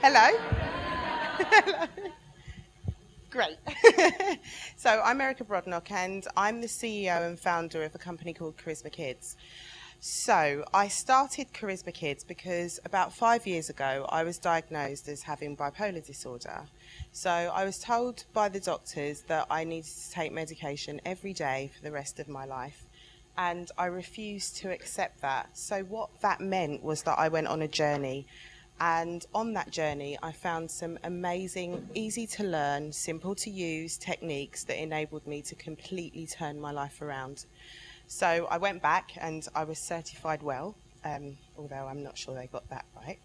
Hello. Hello. Great. So I'm Erika Brodnock and I'm the CEO and founder of a company called Karisma Kidz. So I started Karisma Kidz because about 5 years ago I was diagnosed as having bipolar disorder. So I was told by the doctors that I needed to take medication every day for the rest of my life. And I refused to accept that. So what that meant was that I went on a journey. And on that journey, I found some amazing, easy to learn, simple to use techniques that enabled me to completely turn my life around. So I went back and I was certified well, although I'm not sure they got that right.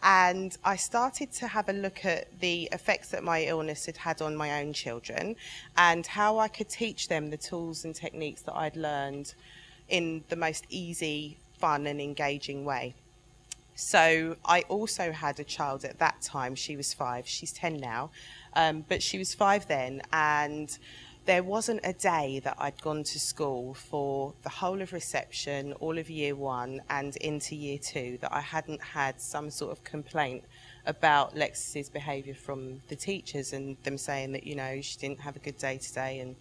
And I started to have a look at the effects that my illness had had on my own children and how I could teach them the tools and techniques that I'd learned in the most easy, fun and engaging way. So I also had a child at that time. She was 5, she's 10 now, but she was 5 then, and there wasn't a day that I'd gone to school for the whole of reception, all of year 1 and into year 2 that I hadn't had some sort of complaint about LEXIS's behaviour from the teachers and them saying that, you know, she didn't have a good day today and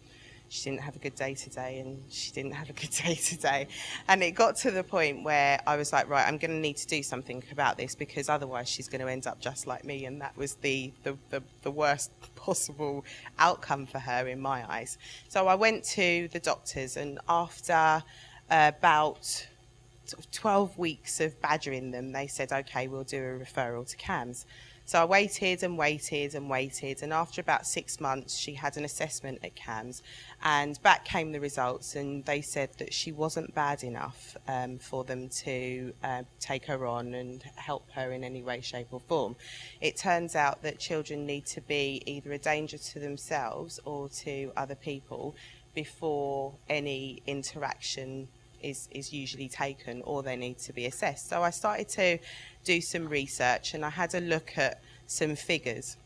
she didn't have a good day today and she didn't have a good day today. And it got to the point where I was like, right, I'm going to need to do something about this because otherwise she's going to end up just like me. And that was the worst possible outcome for her in my eyes. So I went to the doctors, and after about sort of 12 weeks of badgering them, they said, okay, we'll do a referral to CAMHS. So I waited and waited and waited, and after about 6 months she had an assessment at CAMHS, and back came the results, and they said that she wasn't bad enough for them to take her on and help her in any way, shape or form. It turns out that children need to be either a danger to themselves or to other people before any interaction is usually taken, or they need to be assessed. So I started to do some research and I had a look at some figures,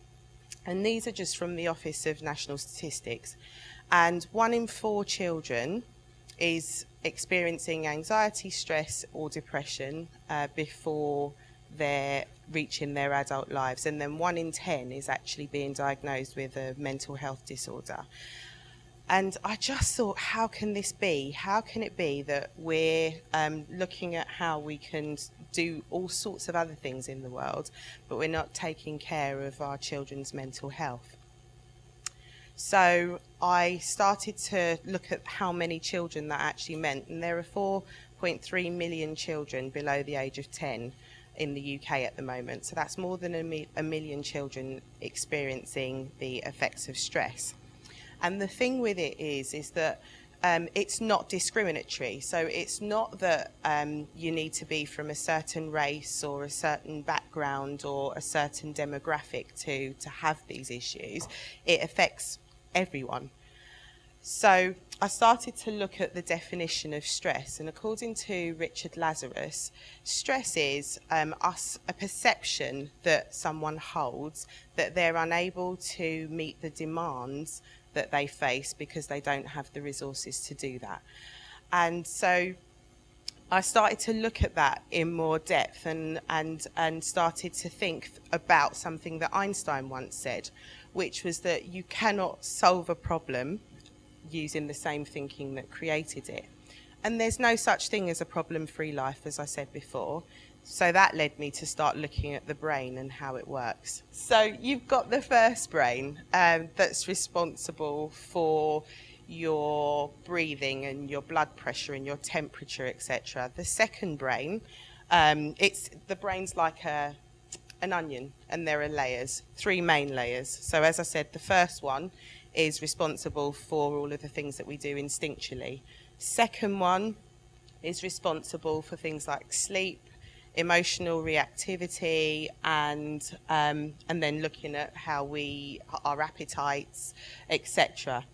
and these are just from the Office of National Statistics, and 1 in 4 children is experiencing anxiety, stress or depression before they're reaching their adult lives, and then 1 in 10 is actually being diagnosed with a mental health disorder. And I just thought, how can this be? How can it be that we're looking at how we can do all sorts of other things in the world, but we're not taking care of our children's mental health? So I started to look at how many children that actually meant, and there are 4.3 million children below the age of 10 in the UK at the moment. So that's more than a million children experiencing the effects of stress. And the thing with it is that it's not discriminatory. So it's not that you need to be from a certain race or a certain background or a certain demographic to have these issues. It affects everyone. So I started to look at the definition of stress, and according to Richard Lazarus, stress is a perception that someone holds that they're unable to meet the demands that they face because they don't have the resources to do that. And so I started to look at that in more depth and started to think about something that Einstein once said, which was that you cannot solve a problem using the same thinking that created it. And there's no such thing as a problem-free life, as I said before. So that led me to start looking at the brain and how it works. So you've got the first brain that's responsible for your breathing and your blood pressure and your temperature, etc. The second brain, the brain's like an onion, and there are layers, 3 main layers. So as I said, the first one is responsible for all of the things that we do instinctually. Second one is responsible for things like sleep, emotional reactivity, and then looking at how our appetites, etc.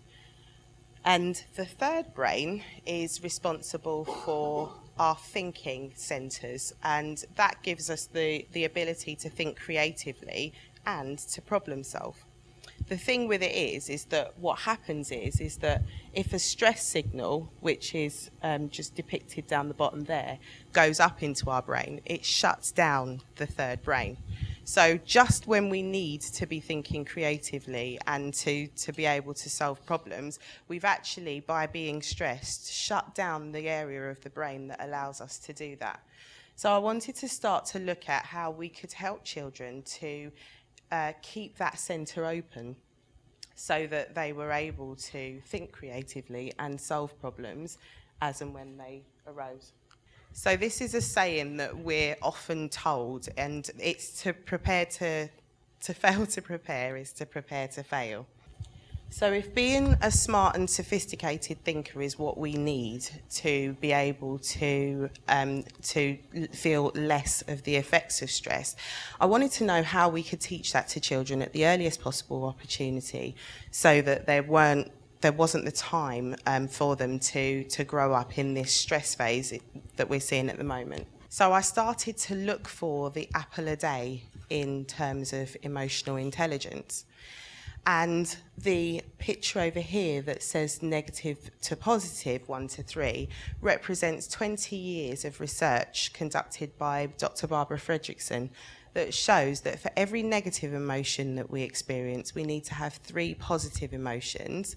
And the third brain is responsible for our thinking centres, and that gives us the ability to think creatively and to problem solve. The thing with it is that what happens is that if a stress signal, which is just depicted down the bottom there, goes up into our brain, it shuts down the third brain. So just when we need to be thinking creatively and to be able to solve problems, we've actually, by being stressed, shut down the area of the brain that allows us to do that. So I wanted to start to look at how we could help children to keep that centre open so that they were able to think creatively and solve problems as and when they arose. So this is a saying that we're often told, and it's to prepare to fail to prepare is to prepare to fail. So if being a smart and sophisticated thinker is what we need to be able to feel less of the effects of stress, I wanted to know how we could teach that to children at the earliest possible opportunity so that there wasn't the time for them to grow up in this stress phase that we're seeing at the moment. So I started to look for the apple a day in terms of emotional intelligence. And the picture over here that says negative to positive, 1 to 3, represents 20 years of research conducted by Dr. Barbara Fredrickson that shows that for every negative emotion that we experience, we need to have 3 positive emotions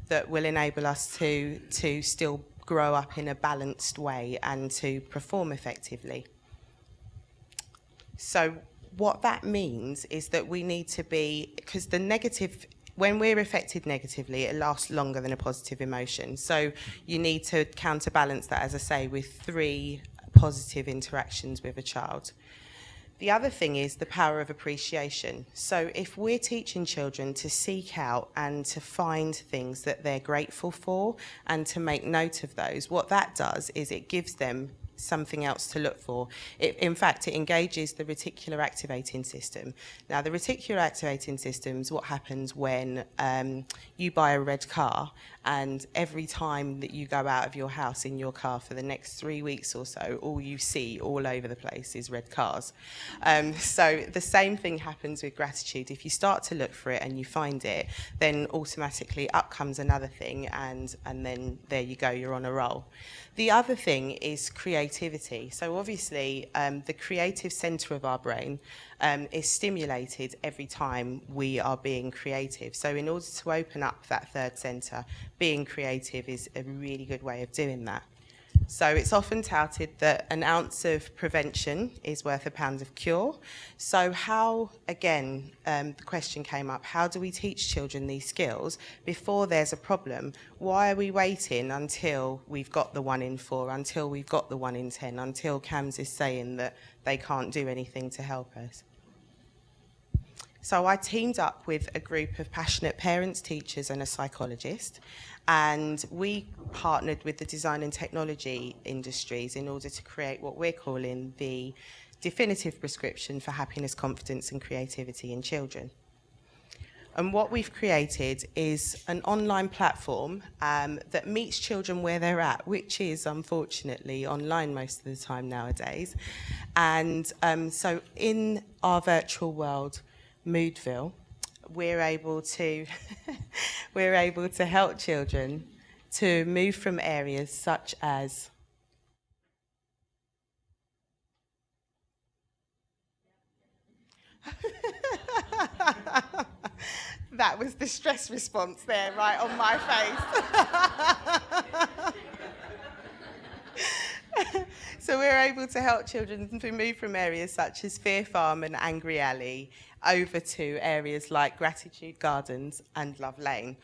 that will enable us to still grow up in a balanced way and to perform effectively. So what that means is that we need to be, because the negative, when we're affected negatively, it lasts longer than a positive emotion. So you need to counterbalance that, as I say, with 3 positive interactions with a child. The other thing is the power of appreciation. So if we're teaching children to seek out and to find things that they're grateful for and to make note of those, what that does is it gives them something else to look for. In fact, it engages the reticular activating system. Now, the reticular activating system is what happens when you buy a red car, and every time that you go out of your house in your car for the next 3 weeks or so, all you see all over the place is red cars. So the same thing happens with gratitude. If you start to look for it and you find it, then automatically up comes another thing, and then there you go, you're on a roll. The other thing is creativity. So obviously, the creative centre of our brain is stimulated every time we are being creative. So in order to open up that third centre, being creative is a really good way of doing that. So it's often touted that an ounce of prevention is worth a pound of cure. So how, again, the question came up, how do we teach children these skills before there's a problem? Why are we waiting until we've got the 1 in 4, until we've got the 1 in 10, until CAMS is saying that they can't do anything to help us? So I teamed up with a group of passionate parents, teachers and a psychologist, and we partnered with the design and technology industries in order to create what we're calling the definitive prescription for happiness, confidence and creativity in children. And what we've created is an online platform that meets children where they're at, which is unfortunately online most of the time nowadays. And so in our virtual world, Moodville, we're able to help children to move from areas such as that was the stress response there, right on my face. So we're able to help children to move from areas such as Fear Farm and Angry Alley over to areas like Gratitude Gardens and Love Lane.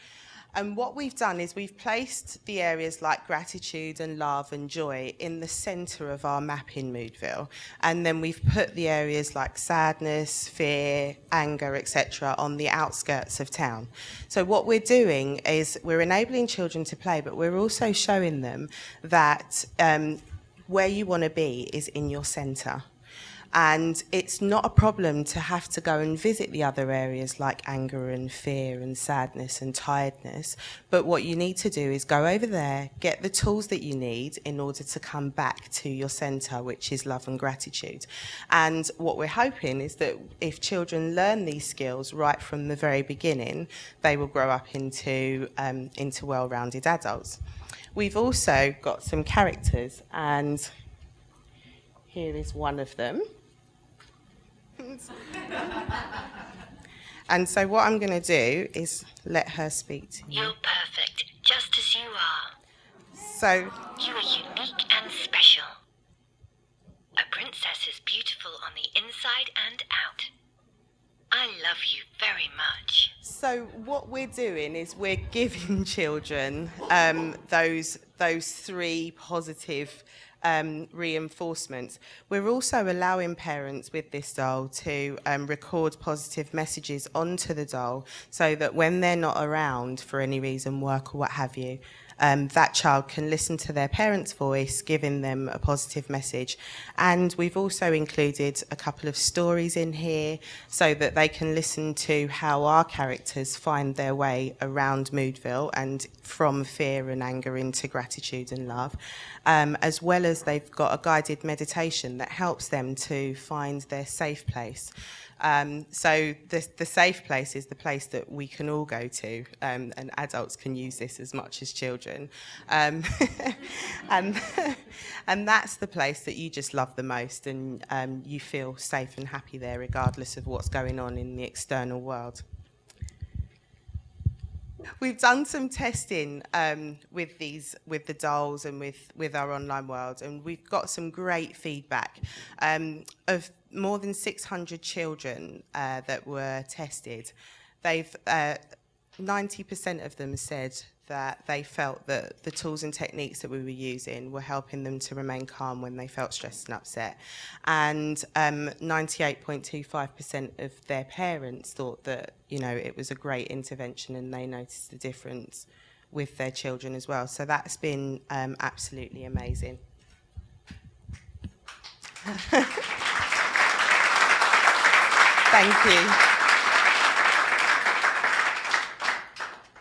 And what we've done is we've placed the areas like gratitude and love and joy in the centre of our map in Moodville. And then we've put the areas like sadness, fear, anger, etc. on the outskirts of town. So what we're doing is we're enabling children to play, but we're also showing them that where you want to be is in your centre. And it's not a problem to have to go and visit the other areas like anger and fear and sadness and tiredness. But what you need to do is go over there, get the tools that you need in order to come back to your centre, which is love and gratitude. And what we're hoping is that if children learn these skills right from the very beginning, they will grow up into well-rounded adults. We've also got some characters, and here is one of them. And so what I'm going to do is let her speak to you. You're perfect, just as you are. So You are unique and special. A princess is beautiful on the inside and out. I love you very much. So what we're doing is we're giving children those three positive reinforcements. We're also allowing parents with this doll to record positive messages onto the doll so that when they're not around for any reason, work or what have you, that child can listen to their parent's voice, giving them a positive message. And we've also included a couple of stories in here so that they can listen to how our characters find their way around Moodville and from fear and anger into gratitude and love, as well as they've got a guided meditation that helps them to find their safe place. So the safe place is the place that we can all go to, and adults can use this as much as children. And that's the place that you just love the most, and you feel safe and happy there regardless of what's going on in the external world. We've done some testing with the dolls and with our online world, and we've got some great feedback of more than 600 children that were tested. 90% of them said that they felt that the tools and techniques that we were using were helping them to remain calm when they felt stressed and upset. And 98.25% of their parents thought that, you know, it was a great intervention and they noticed the difference with their children as well. So that's been absolutely amazing. Thank you.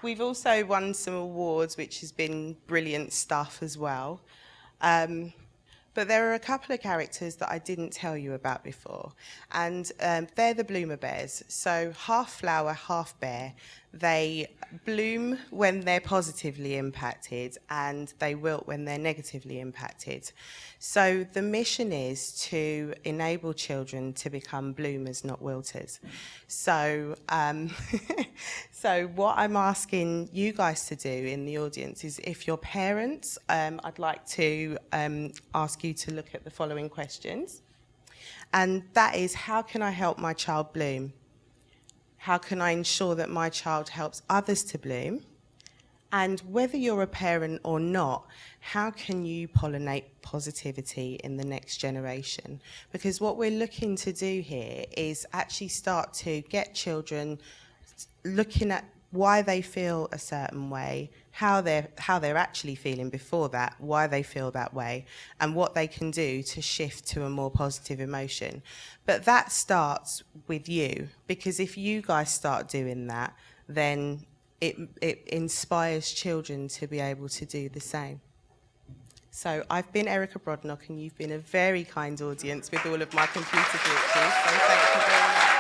We've also won some awards, which has been brilliant stuff as well. But there are a couple of characters that I didn't tell you about before, and they're the bloomer bears. So half flower, half bear. They bloom when they're positively impacted, and they wilt when they're negatively impacted. So the mission is to enable children to become bloomers, not wilters. So, so what I'm asking you guys to do in the audience is, if you're parents, I'd like to ask you to look at the following questions. And that is, how can I help my child bloom? How can I ensure that my child helps others to bloom? And whether you're a parent or not, how can you pollinate positivity in the next generation? Because what we're looking to do here is actually start to get children looking at why they feel a certain way, how they're actually feeling before that, why they feel that way, and what they can do to shift to a more positive emotion. But that starts with you, because if you guys start doing that, then it inspires children to be able to do the same. So I've been Erika Brodnock, and you've been a very kind audience with all of my computer glitches, so thank you very much.